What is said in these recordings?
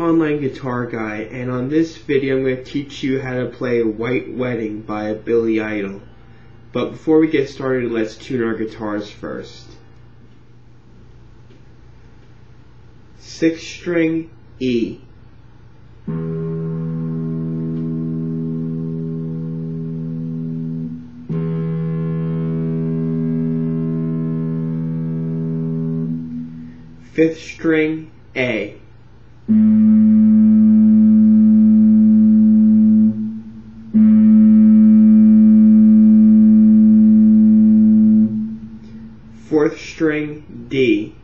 online guitar guy, and on this video I'm going to teach you how to play White Wedding by Billy Idol. But before we get started, let's tune our guitars first. 6th string E. Fifth string A. Fourth string D.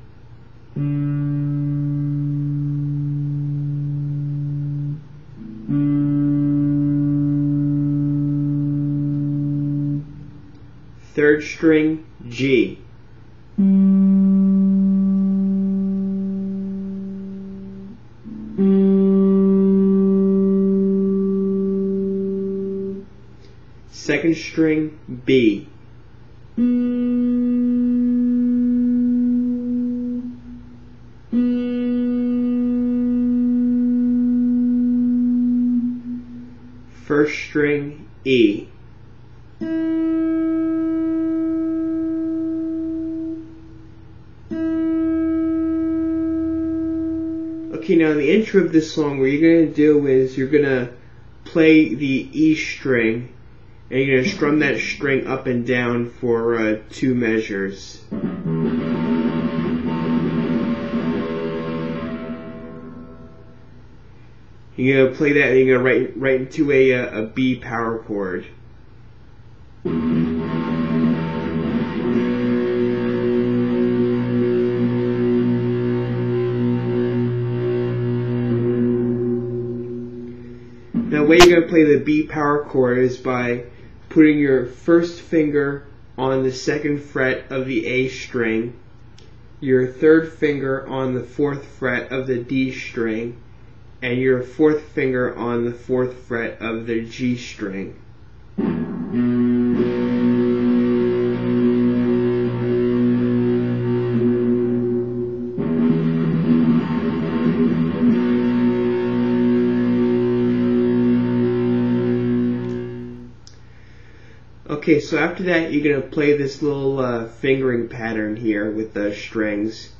Third string G. Second string B. First string E. Okay, now the intro of this song, what you're going to do is you're going to play the E string, and you're going to strum that string up and down for 2 measures. You're going to play that, and you're going to write into a B power chord. Now, the way you're going to play the B power chord is by putting your first finger on the 2nd fret of the A string, your 3rd finger on the 4th fret of the D string, and your 4th finger on the 4th fret of the G string. Okay, so after that you're going to play this little fingering pattern here with the strings.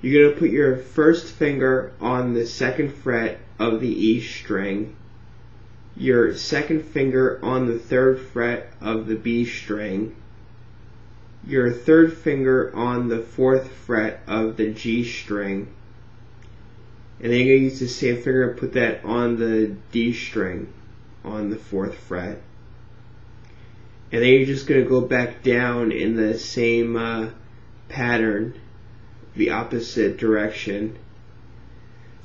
You're going to put your first finger on the 2nd fret of the E string, your 2nd finger on the 3rd fret of the B string, your 3rd finger on the 4th fret of the G string, and then you're going to use the same finger and put that on the D string on the 4th fret. And then you're just going to go back down in the same pattern, the opposite direction.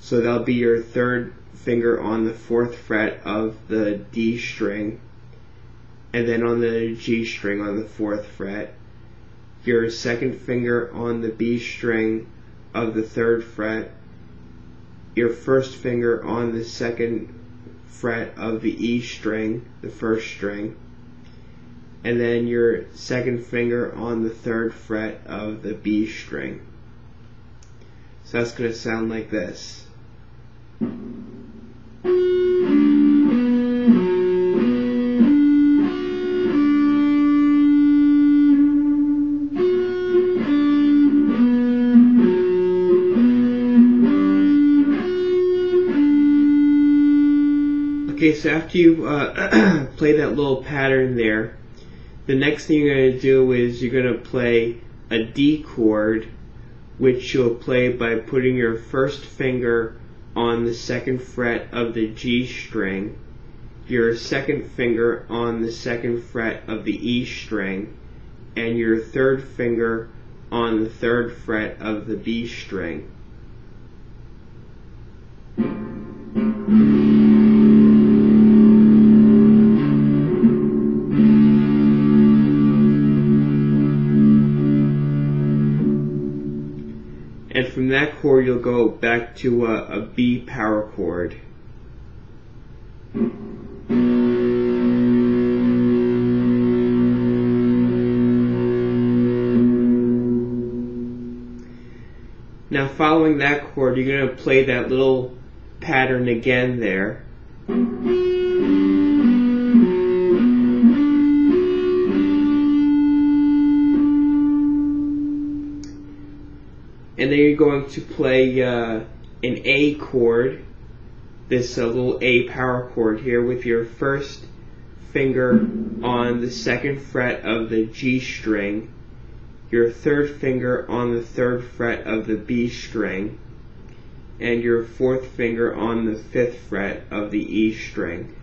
So that'll be your 3rd finger on the 4th fret of the D string, and then on the G string on the 4th fret, your 2nd finger on the B string of the 3rd fret, your 1st finger on the 2nd fret of the E string, the 1st string, and then your 2nd finger on the 3rd fret of the B string. So that's going to sound like this. Okay, so after you play that little pattern there, the next thing you're going to do is you're going to play a D chord, which you'll play by putting your first finger on the 2nd fret of the G string, your 2nd finger on the 2nd fret of the E string, and your 3rd finger on the 3rd fret of the B string. And from that chord you'll go back to a B power chord. Now following that chord, you're going to play that little pattern again there. And then you're going to play an A chord, this little A power chord here, with your first finger on the second fret of the G string, your third finger on the third fret of the B string, and your fourth finger on the fifth fret of the E string.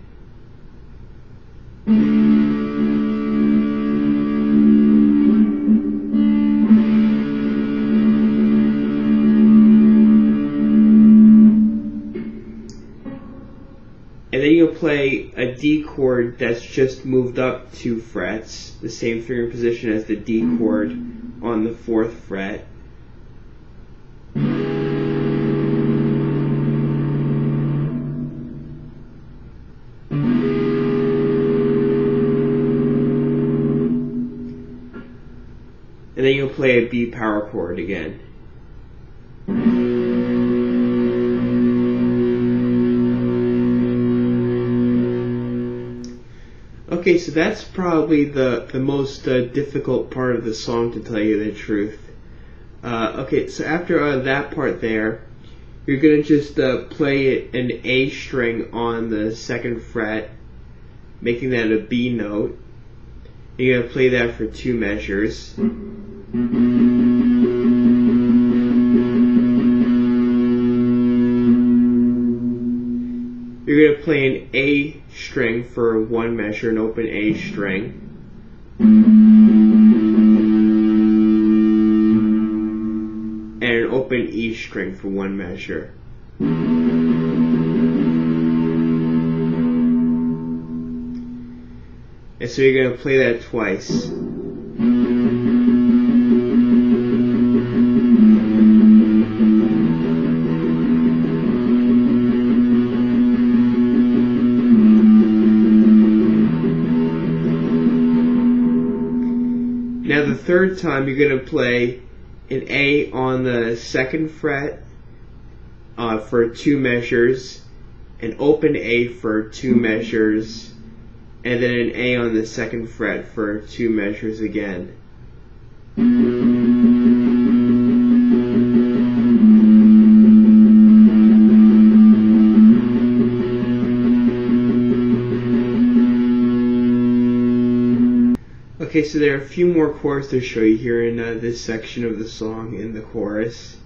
And then you'll play a D chord that's just moved up 2 frets, the same finger position as the D chord on the 4th fret. And then you'll play a B power chord again. Okay, so that's probably the most difficult part of the song, to tell you the truth. Okay, so after that part there, you're going to just play an A string on the 2nd fret, making that a B note. You're going to play that for 2 measures. You're going to play an A string for 1 measure, an open A string. And an open E string for 1 measure. And so you're going to play that twice. Now the third time you're going to play an A on the 2nd fret for 2 measures, an open A for 2 measures, and then an A on the 2nd fret for 2 measures again. Okay, so there are a few more chords to show you here in this section of the song, in the chorus.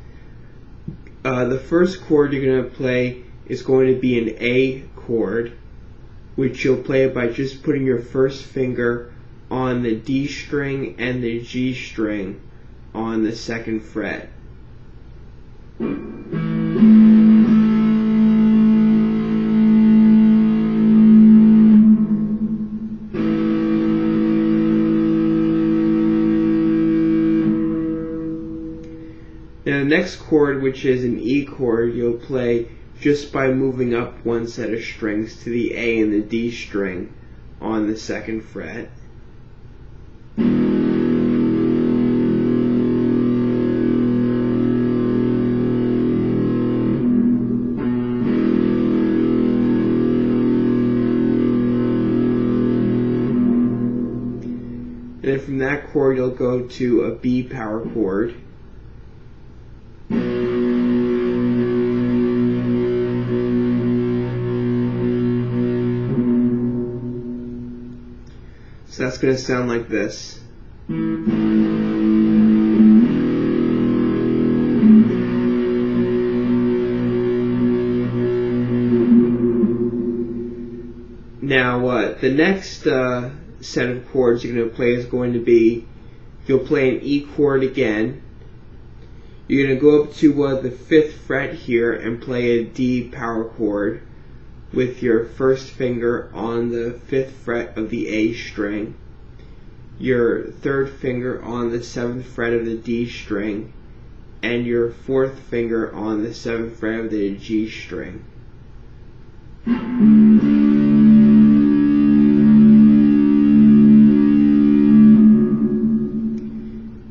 The first chord you're going to play is going to be an A chord, which you'll play by just putting your first finger on the D string and the G string on the 2nd fret. Now the next chord, which is an E chord, you'll play just by moving up 1 set of strings to the A and the D string on the 2nd fret. And then from that chord you'll go to a B power chord. So that's going to sound like this. Now the next set of chords you're going to play is going to be, you'll play an E chord again. You're going to go up to the 5th fret here and play a D power chord with your first finger on the 5th fret of the A string, your 3rd finger on the 7th fret of the D string, and your 4th finger on the 7th fret of the G string.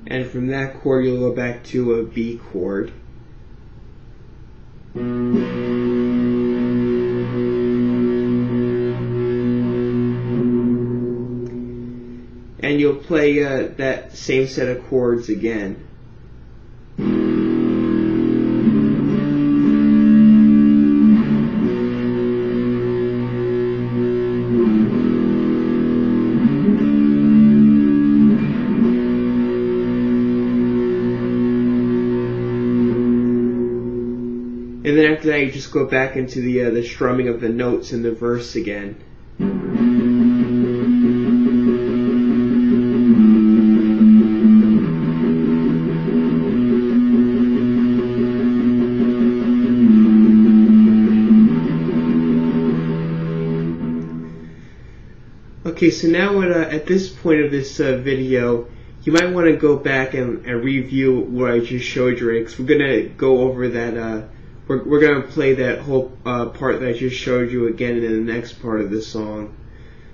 And from that chord you'll go back to a B chord. and you'll play that same set of chords again. And then after that, you just go back into the strumming of the notes in the verse again. Okay, so now at this point of this video, you might want to go back and review what I just showed you, because we're going to go over that. We're going to play that whole part that I just showed you again in the next part of the song.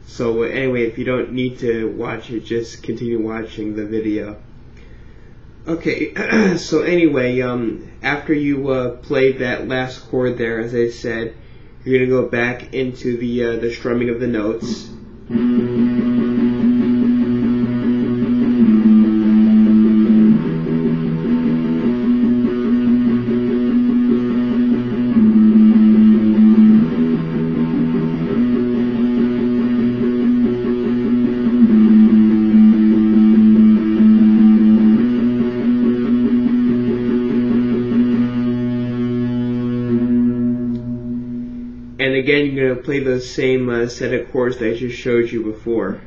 So anyway, if you don't need to watch it, just continue watching the video. Okay, so anyway, after you play that last chord there, as I said, you're going to go back into the strumming of the notes. And again, you're going to play those same set of chords that I just showed you before.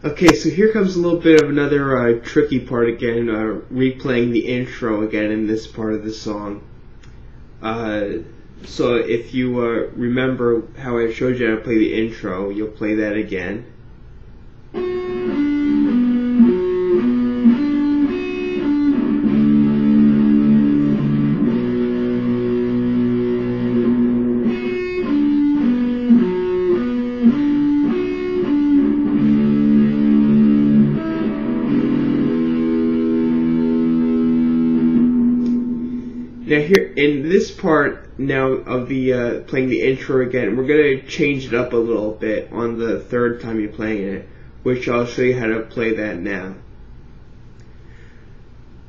Okay, so here comes a little bit of another tricky part again, replaying the intro again in this part of the song. So if you remember how I showed you how to play the intro, you'll play that again. Now here, in this part now of the playing the intro again, we're going to change it up a little bit on the third time you're playing it, which I'll show you how to play that now.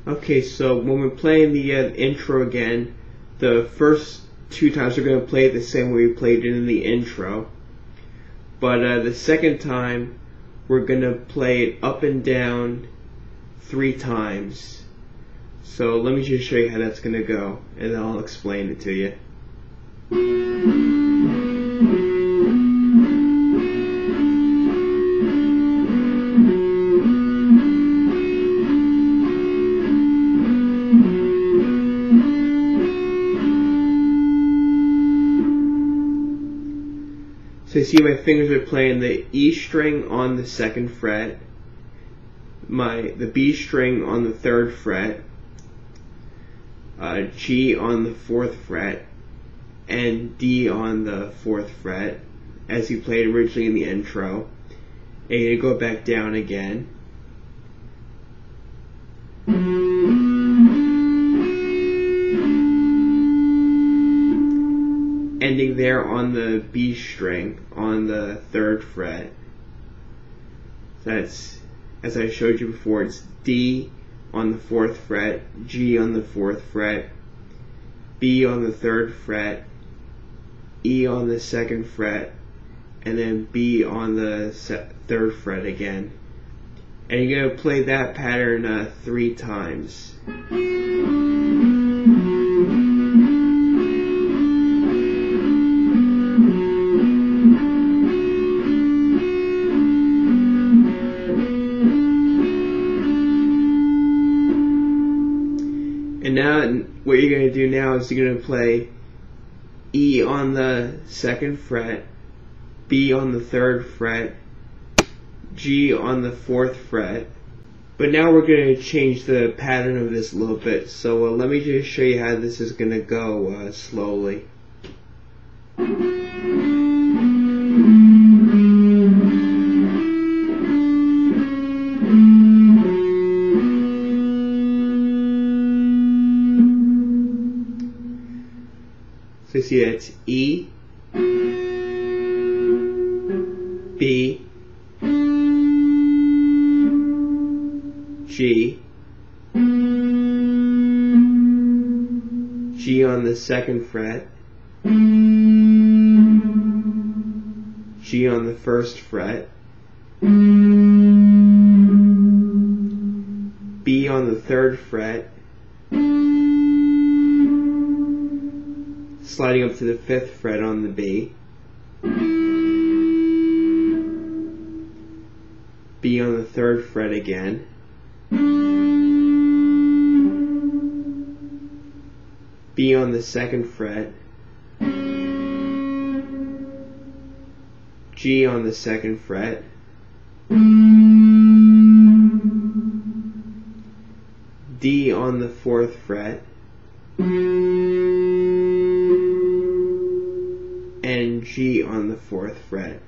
Okay, so when we're playing the intro again, the first two times we're going to play it the same way we played it in the intro, but the second time we're going to play it up and down 3 times. So let me just show you how that's going to go, and then I'll explain it to you. So you see my fingers are playing the E string on the 2nd fret, the B string on the 3rd fret, G on the 4th fret, and D on the 4th fret, as you played originally in the intro. And you go back down again. Ending there on the B string on the 3rd fret. That's, as I showed you before, it's D on the 4th fret, G on the 4th fret, B on the 3rd fret, E on the 2nd fret, and then B on the 3rd fret again. And you're going to play that pattern 3 times. And now what you're going to do now is you're going to play E on the 2nd fret, B on the 3rd fret, G on the 4th fret, But now we're going to change the pattern of this a little bit, so let me just show you how this is going to go slowly. So you see that's E, B, G, G on the second fret, G on the first fret, B on the third fret, sliding up to the fifth fret on the B, B on the third fret again, B on the second fret, G on the second fret, D on the fourth fret, and G on the fourth fret.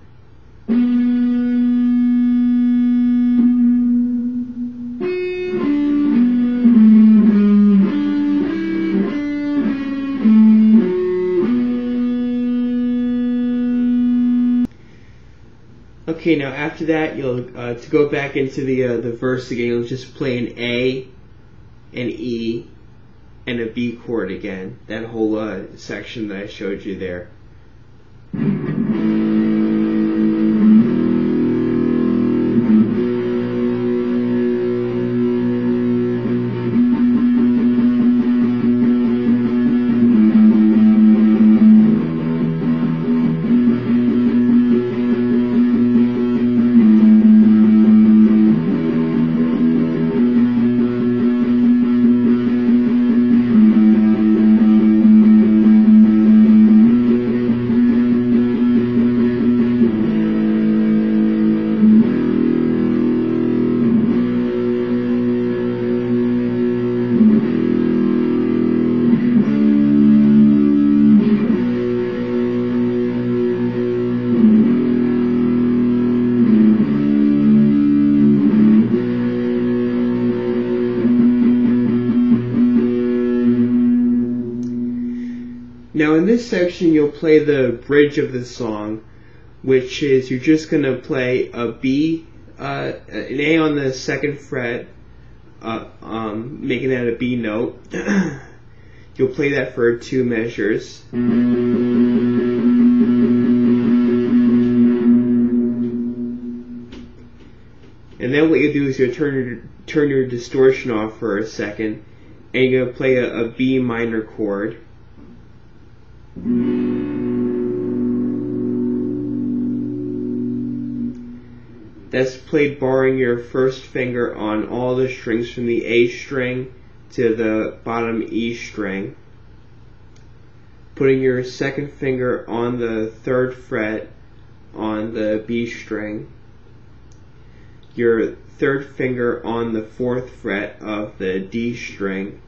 Okay, now after that, you'll to go back into the verse again, you'll just play an A, an E, and a B chord again. That whole section that I showed you there. Now in this section you'll play the bridge of the song, which is you're just going to play a B, an A on the second fret, making that a B note. You'll play that for 2 measures. And then what you do is you turn your distortion off for a second, and you're going to play a B minor chord. That's played barring your first finger on all the strings from the A string to the bottom E string. Putting your second finger on the third fret on the B string. Your third finger on the fourth fret of the D string.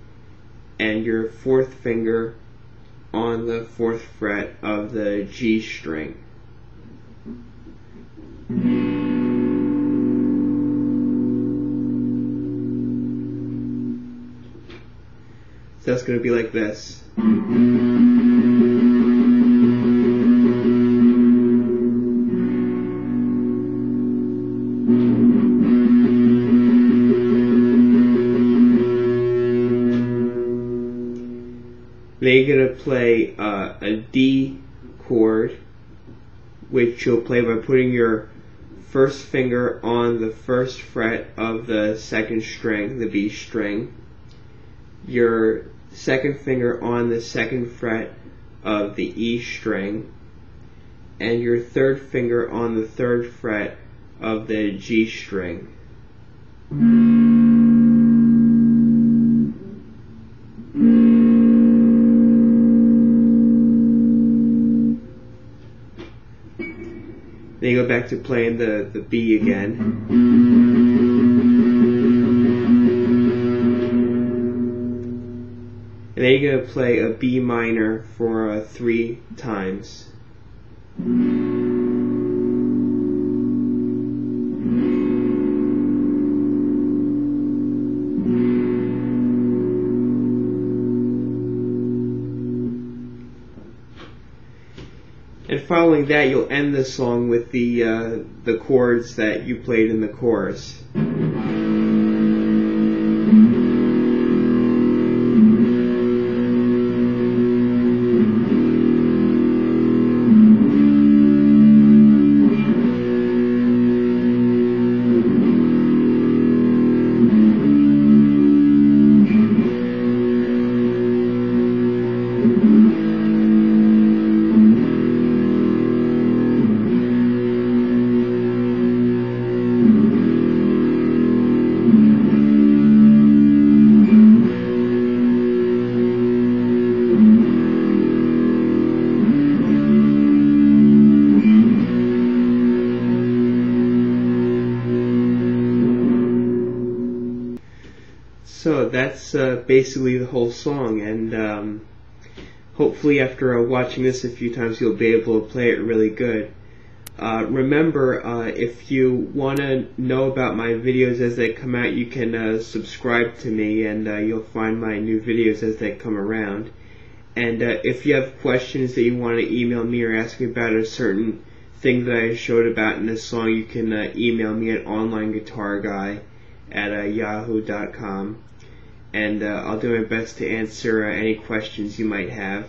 And your fourth finger on the fourth fret of the G string. So that's going to be like this. Then you're going to play a D chord, which you'll play by putting your first finger on the first fret of the second string, the B string, your second finger on the second fret of the E string, and your third finger on the third fret of the G string. Then you go back to playing the B again. And then you're going to play a B minor for 3 times. And following that, you'll end the song with the chords that you played in the chorus. So that's basically the whole song, and hopefully after watching this a few times you'll be able to play it really good. Remember, if you want to know about my videos as they come out, you can subscribe to me, and you'll find my new videos as they come around. And if you have questions that you want to email me or ask me about a certain thing that I showed about in this song, you can email me at onlineguitarguy@yahoo.com. And I'll do my best to answer any questions you might have.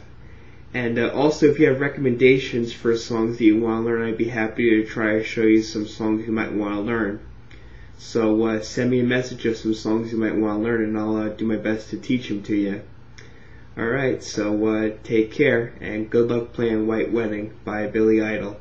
And also, if you have recommendations for songs that you want to learn, I'd be happy to try to show you some songs you might want to learn. So send me a message of some songs you might want to learn, and I'll do my best to teach them to you. Alright, so take care, and good luck playing White Wedding by Billy Idol.